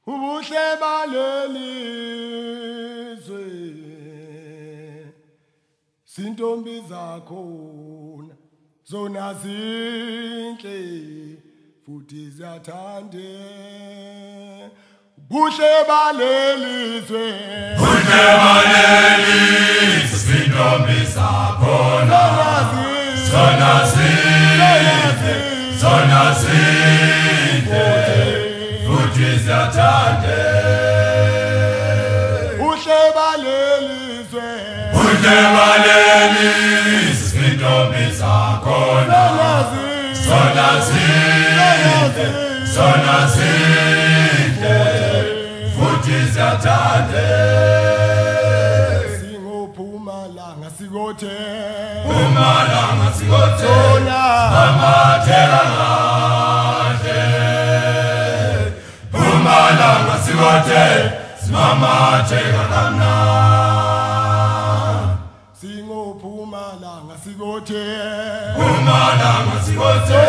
ubuhle balelizwe sintombi zakhona zona zinhle futhi ziyathande buhle balelizwe sintombi zakhona zona zinhle futhi ziyathande buhle balelizwe sintombi zakhona zona zinhle futhi ziyathande singoPhumalanga sikothe Pumalanga sikothe amathela kahle Pumalanga sikothe simamathela kamnandi singoPhumalanga sikothe Pumalanga sikothe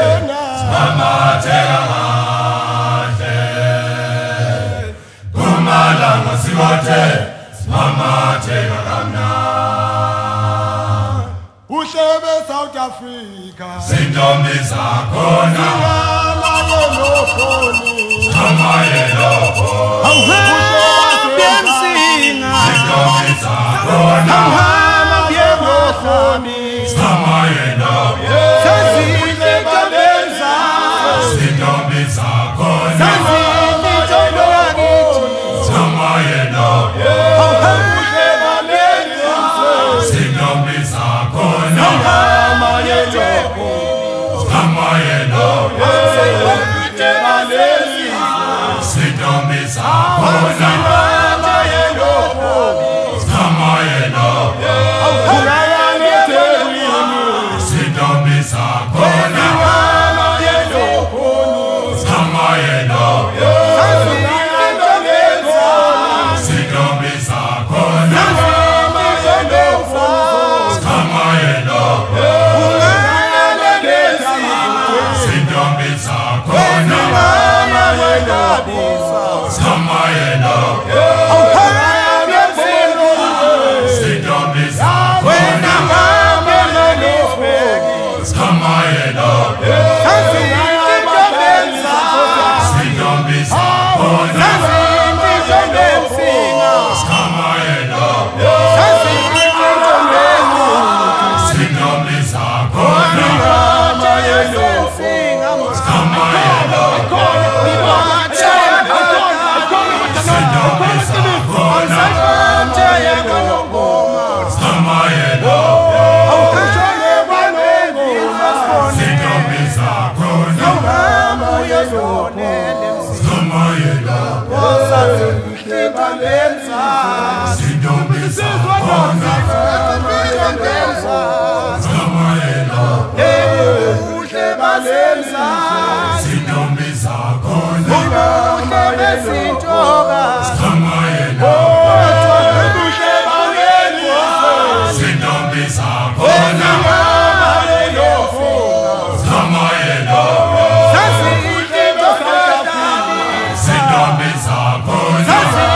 simamathela kahle Pumalanga sikothe simamathela kamnandi uhlebe South Africa sintombi zakhona South Africa